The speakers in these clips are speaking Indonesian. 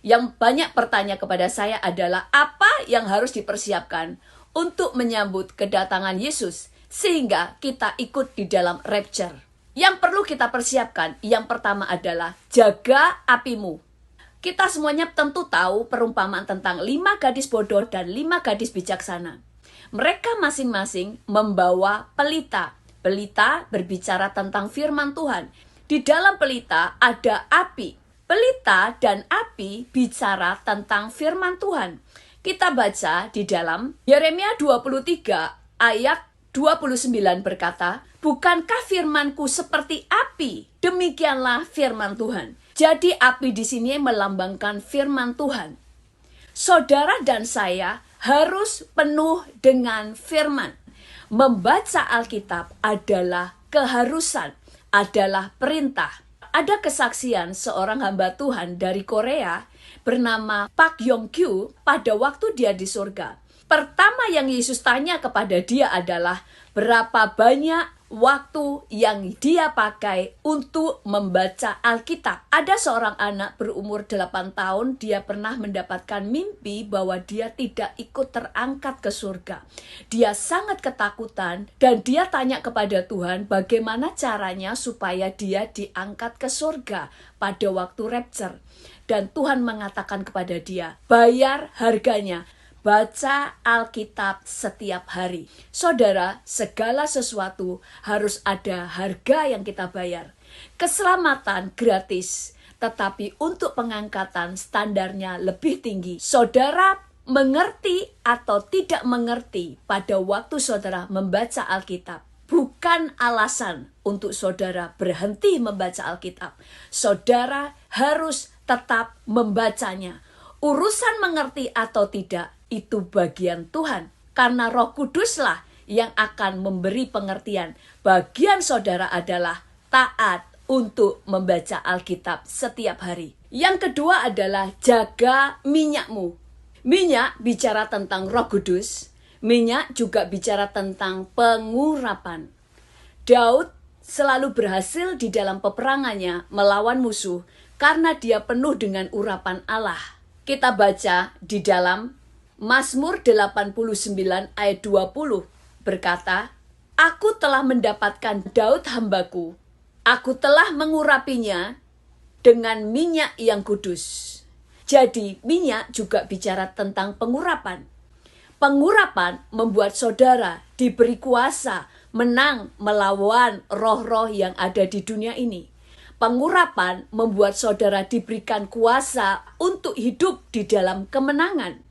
Yang banyak bertanya kepada saya adalah apa yang harus dipersiapkan untuk menyambut kedatangan Yesus sehingga kita ikut di dalam rapture. Yang perlu kita persiapkan, yang pertama adalah jaga apimu. Kita semuanya tentu tahu perumpamaan tentang 5 gadis bodoh dan 5 gadis bijaksana. Mereka masing-masing membawa pelita. Pelita berbicara tentang firman Tuhan. Di dalam pelita ada api. Pelita dan api bicara tentang firman Tuhan. Kita baca di dalam Yeremia 23 ayat 29 berkata, "Bukankah firmanku seperti api? Demikianlah firman Tuhan." Jadi api di sini melambangkan firman Tuhan. Saudara dan saya harus penuh dengan firman. Membaca Alkitab adalah keharusan, adalah perintah. Ada kesaksian seorang hamba Tuhan dari Korea bernama Pak Yong-kyu pada waktu dia di surga. Pertama yang Yesus tanya kepada dia adalah berapa banyak waktu yang dia pakai untuk membaca Alkitab. Ada seorang anak berumur 8 tahun, dia pernah mendapatkan mimpi bahwa dia tidak ikut terangkat ke surga. Dia sangat ketakutan dan dia tanya kepada Tuhan bagaimana caranya supaya dia diangkat ke surga pada waktu rapture. Dan Tuhan mengatakan kepada dia, bayar harganya. Baca Alkitab setiap hari. Saudara, segala sesuatu harus ada harga yang kita bayar. Keselamatan gratis, tetapi untuk pengangkatan standarnya lebih tinggi. Saudara mengerti atau tidak mengerti pada waktu saudara membaca Alkitab bukan alasan untuk saudara berhenti membaca Alkitab. Saudara harus tetap membacanya. Urusan mengerti atau tidak, itu bagian Tuhan. Karena Roh Kuduslah yang akan memberi pengertian. Bagian saudara adalah taat untuk membaca Alkitab setiap hari. Yang kedua adalah jaga minyakmu. Minyak bicara tentang Roh Kudus. Minyak juga bicara tentang pengurapan. Daud selalu berhasil di dalam peperangannya melawan musuh karena dia penuh dengan urapan Allah. Kita baca di dalam Mazmur 89 ayat 20 berkata, "Aku telah mendapatkan Daud hambaku, aku telah mengurapinya dengan minyak yang kudus." Jadi minyak juga bicara tentang pengurapan. Pengurapan membuat saudara diberi kuasa menang melawan roh-roh yang ada di dunia ini. Pengurapan membuat saudara diberikan kuasa untuk hidup di dalam kemenangan.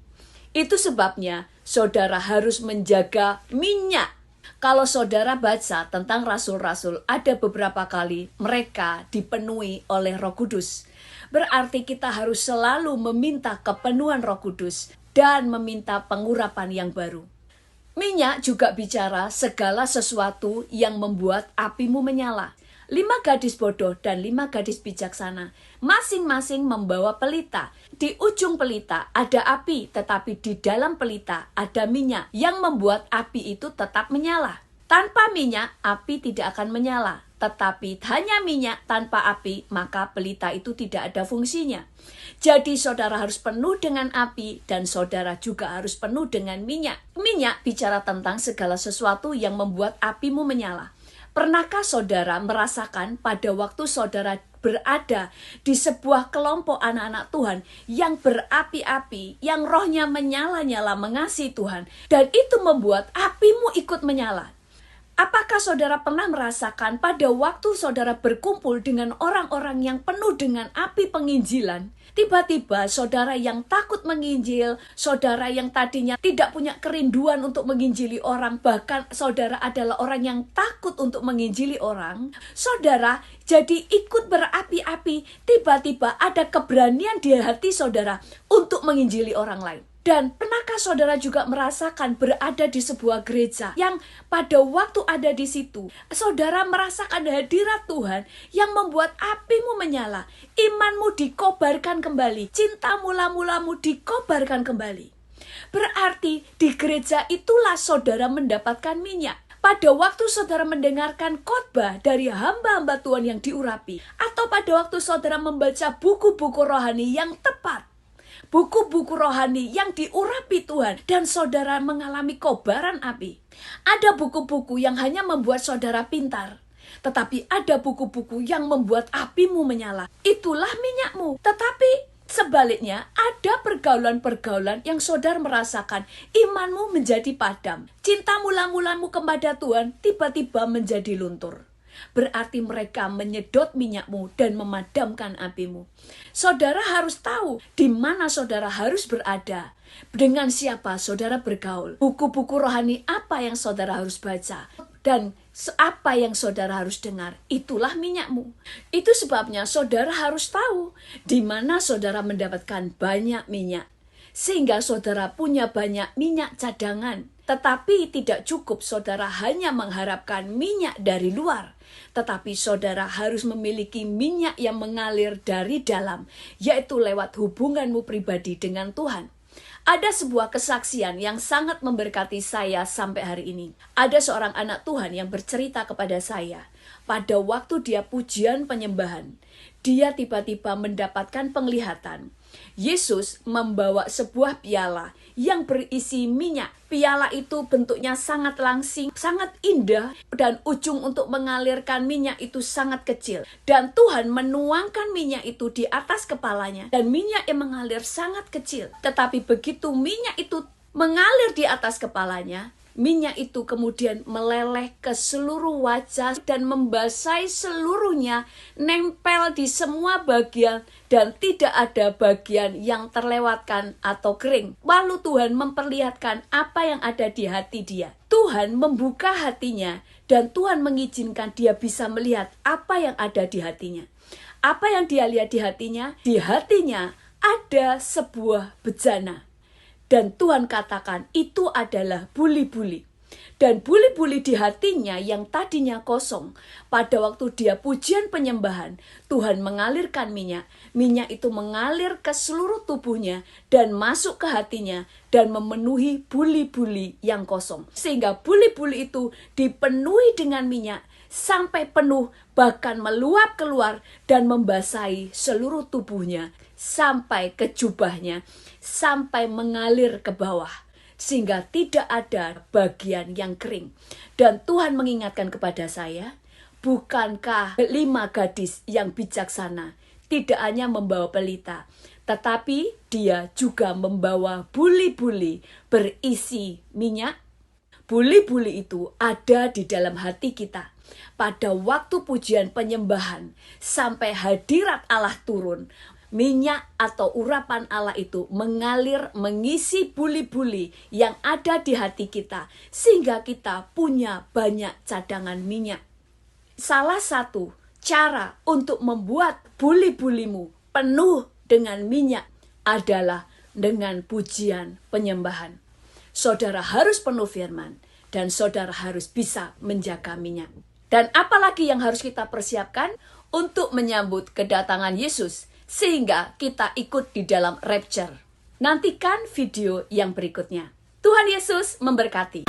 Itu sebabnya saudara harus menjaga minyak. Kalau saudara baca tentang rasul-rasul, ada beberapa kali mereka dipenuhi oleh Roh Kudus. Berarti kita harus selalu meminta kepenuhan Roh Kudus dan meminta pengurapan yang baru. Minyak juga bicara segala sesuatu yang membuat apimu menyala. 5 gadis bodoh dan 5 gadis bijaksana masing-masing membawa pelita. Di ujung pelita ada api, tetapi di dalam pelita ada minyak yang membuat api itu tetap menyala. Tanpa minyak, api tidak akan menyala. Tetapi hanya minyak tanpa api, maka pelita itu tidak ada fungsinya. Jadi saudara harus penuh dengan api dan saudara juga harus penuh dengan minyak. Minyak bicara tentang segala sesuatu yang membuat apimu menyala. Pernahkah saudara merasakan pada waktu saudara berada di sebuah kelompok anak-anak Tuhan yang berapi-api, yang rohnya menyala-nyala mengasihi Tuhan, dan itu membuat apimu ikut menyala? Apakah saudara pernah merasakan pada waktu saudara berkumpul dengan orang-orang yang penuh dengan api penginjilan, tiba-tiba saudara yang takut menginjil, saudara yang tadinya tidak punya kerinduan untuk menginjili orang, bahkan saudara adalah orang yang takut untuk menginjili orang, saudara jadi ikut berapi-api, tiba-tiba ada keberanian di hati saudara untuk menginjili orang lain. Dan pernahkah saudara juga merasakan berada di sebuah gereja yang pada waktu ada di situ, saudara merasakan hadirat Tuhan yang membuat apimu menyala, imanmu dikobarkan kembali, cinta mula-mulamu dikobarkan kembali. Berarti di gereja itulah saudara mendapatkan minyak. Pada waktu saudara mendengarkan khotbah dari hamba-hamba Tuhan yang diurapi, atau pada waktu saudara membaca buku-buku rohani yang tepat, buku-buku rohani yang diurapi Tuhan, dan saudara mengalami kobaran api. Ada buku-buku yang hanya membuat saudara pintar, tetapi ada buku-buku yang membuat apimu menyala. Itulah minyakmu. Tetapi sebaliknya, ada pergaulan-pergaulan yang saudara merasakan imanmu menjadi padam. Cinta mula-mulamu kepada Tuhan tiba-tiba menjadi luntur. Berarti mereka menyedot minyakmu dan memadamkan apimu. Saudara harus tahu di mana saudara harus berada, dengan siapa saudara bergaul, buku-buku rohani apa yang saudara harus baca, dan apa yang saudara harus dengar. Itulah minyakmu. Itu sebabnya saudara harus tahu di mana saudara mendapatkan banyak minyak, sehingga saudara punya banyak minyak cadangan. Tetapi tidak cukup saudara hanya mengharapkan minyak dari luar, tetapi saudara harus memiliki minyak yang mengalir dari dalam, yaitu lewat hubunganmu pribadi dengan Tuhan. Ada sebuah kesaksian yang sangat memberkati saya sampai hari ini. Ada seorang anak Tuhan yang bercerita kepada saya, pada waktu dia pujian penyembahan, dia tiba-tiba mendapatkan penglihatan. Yesus membawa sebuah piala yang berisi minyak. Piala itu bentuknya sangat langsing, sangat indah, dan ujung untuk mengalirkan minyak itu sangat kecil. Dan Tuhan menuangkan minyak itu di atas kepalanya, dan minyak yang mengalir sangat kecil. Tetapi begitu minyak itu mengalir di atas kepalanya, minyak itu kemudian meleleh ke seluruh wajah dan membasahi seluruhnya, nempel di semua bagian dan tidak ada bagian yang terlewatkan atau kering. Lalu Tuhan memperlihatkan apa yang ada di hati dia. Tuhan membuka hatinya dan Tuhan mengizinkan dia bisa melihat apa yang ada di hatinya. Apa yang dia lihat di hatinya? Di hatinya ada sebuah bejana. Dan Tuhan katakan itu adalah buli-buli. Dan buli-buli di hatinya yang tadinya kosong, pada waktu dia pujian penyembahan, Tuhan mengalirkan minyak. Minyak itu mengalir ke seluruh tubuhnya dan masuk ke hatinya dan memenuhi buli-buli yang kosong. Sehingga buli-buli itu dipenuhi dengan minyak sampai penuh, bahkan meluap keluar dan membasahi seluruh tubuhnya sampai ke jubahnya, sampai mengalir ke bawah, sehingga tidak ada bagian yang kering. Dan Tuhan mengingatkan kepada saya, bukankah 5 gadis yang bijaksana tidak hanya membawa pelita, tetapi dia juga membawa buli-buli berisi minyak? Buli-buli itu ada di dalam hati kita. Pada waktu pujian penyembahan, sampai hadirat Allah turun, minyak atau urapan Allah itu mengalir mengisi buli-buli yang ada di hati kita, sehingga kita punya banyak cadangan minyak. Salah satu cara untuk membuat buli-bulimu penuh dengan minyak adalah dengan pujian penyembahan. Saudara harus penuh firman dan saudara harus bisa menjaga minyak. Dan apalagi yang harus kita persiapkan untuk menyambut kedatangan Yesus, sehingga kita ikut di dalam rapture. Nantikan video yang berikutnya. Tuhan Yesus memberkati.